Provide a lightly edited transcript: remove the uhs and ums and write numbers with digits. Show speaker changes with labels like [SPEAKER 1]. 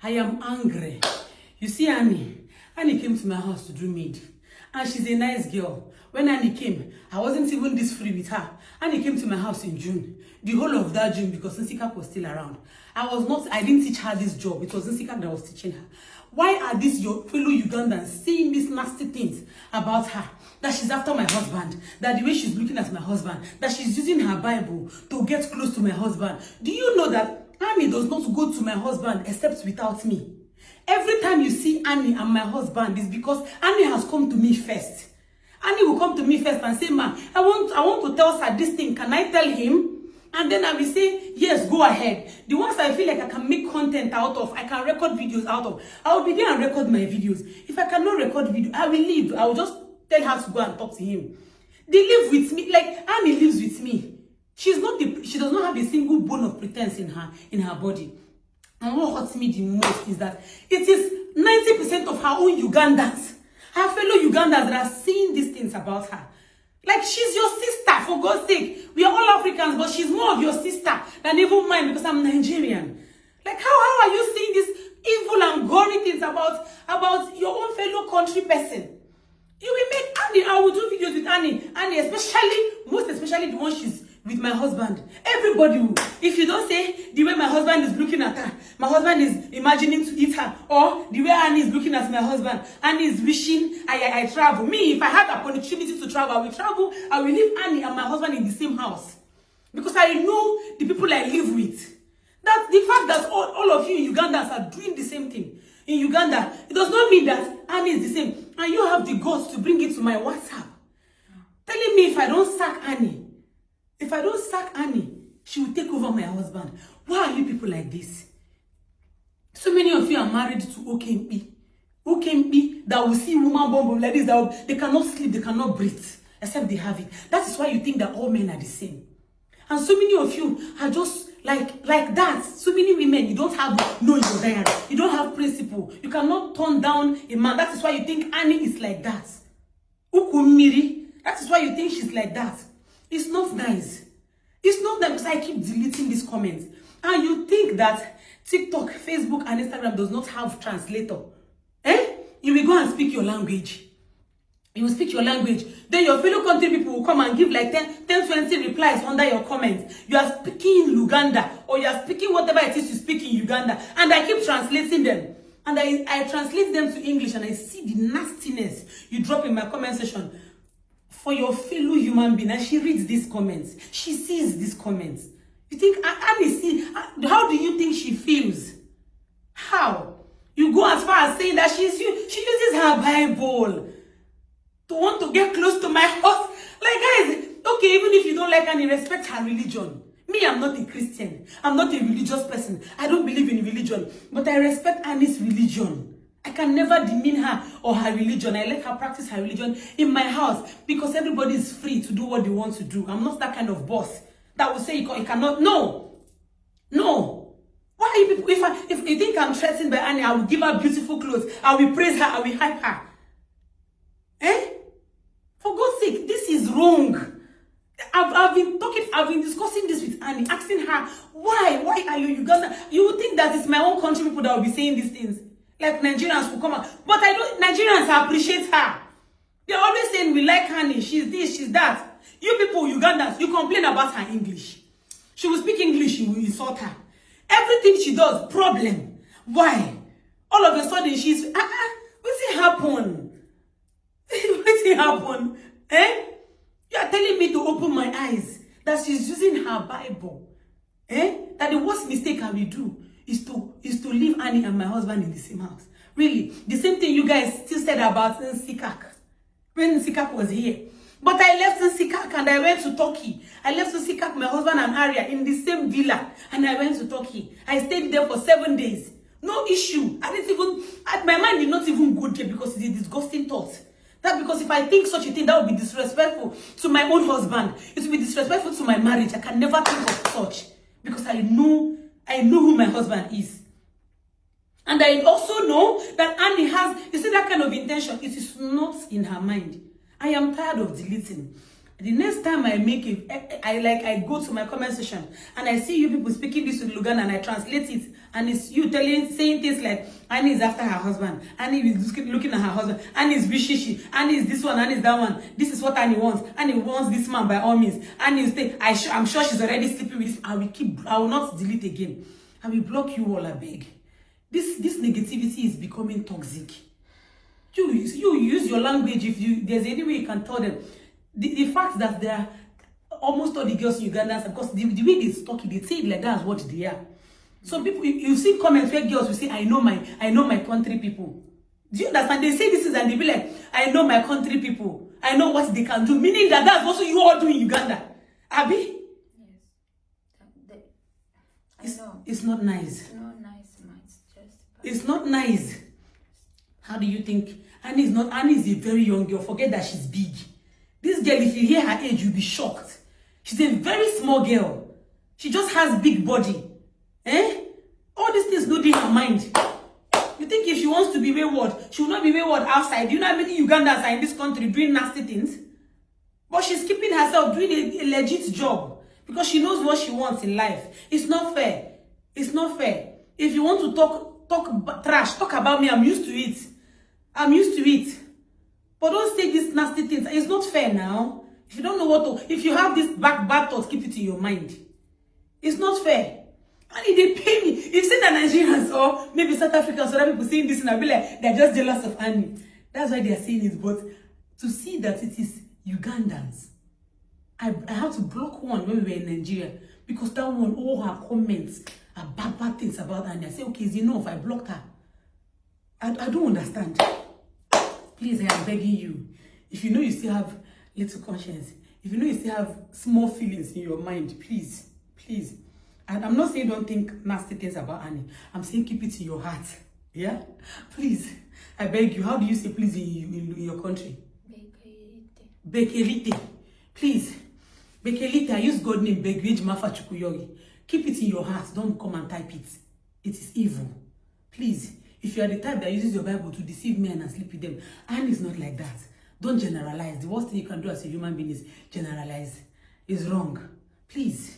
[SPEAKER 1] I am angry. You see Annie came to my house to do maid. And she's a nice girl. When Annie came, I wasn't even this free with her. Annie came to my house in June. The whole of that June, because Nsikak was still around. I didn't teach her this job. It was Nsikak that was teaching her. Why are these your fellow Ugandans saying these nasty things about her? That she's after my husband. That the way she's looking at my husband. That she's using her Bible to get close to my husband. Do you know that Annie does not go to my husband except without me? Every time you see Annie and my husband, is because Annie has come to me first. Annie will come to me first and say, "Ma, I want to tell her this thing. Can I tell him?" And then I will say, "Yes, go ahead." The ones I feel like I can make content out of, I can record videos out of, I will begin and record my videos. If I cannot record video, I will leave. I will just tell her to go and talk to him. They live with me, like Annie lives with me. She does not have a single bone of pretense in her body. And what hurts me the most is that it is 90% of her own Ugandans, her fellow Ugandans, that are saying these things about her. Like, she's your sister, for God's sake. We are all Africans, but she's more of your sister than even mine because I'm Nigerian. Like, how are you saying these evil and gory things about your own fellow country person? You will make Annie, I will do videos with Annie, most especially the one she's with my husband. Everybody will. If you don't say the way my husband is looking at her, my husband is imagining to eat her, or the way Annie is looking at my husband, Annie is wishing I travel. Me, if I had the opportunity to travel, I will leave Annie and my husband in the same house. Because I know the people I live with. That the fact that all of you Ugandans are doing the same thing in Uganda, it does not mean that Annie is the same. And you have the guts to bring it to my WhatsApp. Telling me if I don't sack Annie, she will take over my husband. Why are you people like this? So many of you are married to Okempi. Okempi that will see woman bomb like this, they cannot sleep, they cannot breathe, except they have it. That is why you think that all men are the same. And so many of you are just like that. So many women, you don't have no in your diary. You don't have principle. You cannot turn down a man. That is why you think Annie is like that. Ukumiri. That is why you think she's like that. It's not nice. It's not that, because I keep deleting these comments. And you think that TikTok, Facebook, and Instagram does not have translator. You will go and speak your language. You will speak your language. Then your fellow country people will come and give like 10, 20 replies under your comments. You are speaking in Luganda, or you are speaking whatever it is you speak in Uganda. And I keep translating them. And I translate them to English, and I see the nastiness you drop in my comment section for your fellow human being. And she reads these comments. She sees these comments. You think, Annie, how do you think she feels? How? You go as far as saying that she uses her Bible to want to get close to my house. Like, guys, okay, even if you don't like Annie, respect her religion. Me, I'm not a Christian. I'm not a religious person. I don't believe in religion. But I respect Annie's religion. I can never demean her or her religion. I let her practice her religion in my house because everybody is free to do what they want to do. I'm not that kind of boss that will say you cannot. No. Why are you people? If you think I'm threatened by Annie, I will give her beautiful clothes. I will praise her. I will hype her. For God's sake, this is wrong. I've been discussing this with Annie, asking her, why are you Uganda? You would think that it's my own country people that will be saying these things. Like Nigerians will come out. But Nigerians appreciate her. They're always saying, we like Annie, she's this, she's that. You people, Ugandans, you complain about her English. She will speak English, you will insult her. Everything she does, problem. Why? All of a sudden, she's, what's it happen? What's it happen? You are telling me to open my eyes that she's using her Bible. That the worst mistake I will do is to leave Annie and my husband in the same house. Really, the same thing you guys still said about Nsikak when Nsikak was here. But I left Nsikak and I went to Turkey. I left Nsikak, my husband and Aria, in the same villa, and I went to Turkey. I stayed there for 7 days. No issue. My mind did not even go there because it's a disgusting thought. That because if I think such a thing, that would be disrespectful to my own husband. It would be disrespectful to my marriage. I can never think of such because I know who my husband is. And I also know that Annie has, you see, that kind of intention. It is not in her mind. I am tired of deleting. The next time I make it, I go to my comment section and I see you people speaking this with Luganda and I translate it, and it's you saying things like Annie is after her husband, Annie is looking at her husband, Annie is bishishi, Annie is this one, Annie is that one. This is what Annie wants. Annie wants this man by all means. Annie will stay. I'm sure she's already sleeping with this. I will not delete again. I will block you all, I beg. This negativity is becoming toxic. You use your language if there's any way you can tell them. The fact that they are almost all the girls in Uganda, because the way they talk, they say it like that's what they are. So people, you see comments where girls will say, I know my country people. Do you understand? They say this is and they be like, I know my country people. I know what they can do. Meaning that that's also you all do in Uganda. Abi?
[SPEAKER 2] Yes.
[SPEAKER 1] It's not nice.
[SPEAKER 2] It's not nice, man. It's just...
[SPEAKER 1] It's not nice. How do you think? Annie is a very young girl. Forget that she's big. This girl, if you hear her age, you'll be shocked. She's a very small girl. She just has big body. All these things go in her mind. You think if she wants to be wayward, she will not be wayward outside? Do you know how many Ugandans are in this country doing nasty things? But she's keeping herself doing a legit job because she knows what she wants in life. It's not fair. It's not fair. If you want to talk trash, talk about me. I'm used to it. I'm used to it. But don't say these nasty things. It's not fair now. If you don't know what to... If you have this bad thoughts, keep it in your mind. It's not fair. And they pay me. If say that Nigerians or maybe South Africans or other people saying this and I'll be like, they're just jealous of Annie. That's why they're saying it. But to see that it is Ugandans, I have to block one when we were in Nigeria because that one, all her comments are bad things about Annie. I say, okay, it's enough. I blocked her. I don't understand. Please, I am begging you. If you know you still have little conscience, if you know you still have small feelings in your mind, please. And I'm not saying don't think nasty things about Annie. I'm saying keep it in your heart. Yeah? Please. I beg you. How do you say please in your country? Bekelite. Please. Bekelite. I use God name Begwej Mafa Chukuyogi. Keep it in your heart. Don't come and type it. It is evil. Please. If you are the type that uses your Bible to deceive men and sleep with them, Annie is not like that. Don't generalize. The worst thing you can do as a human being is generalize. It's wrong. Please.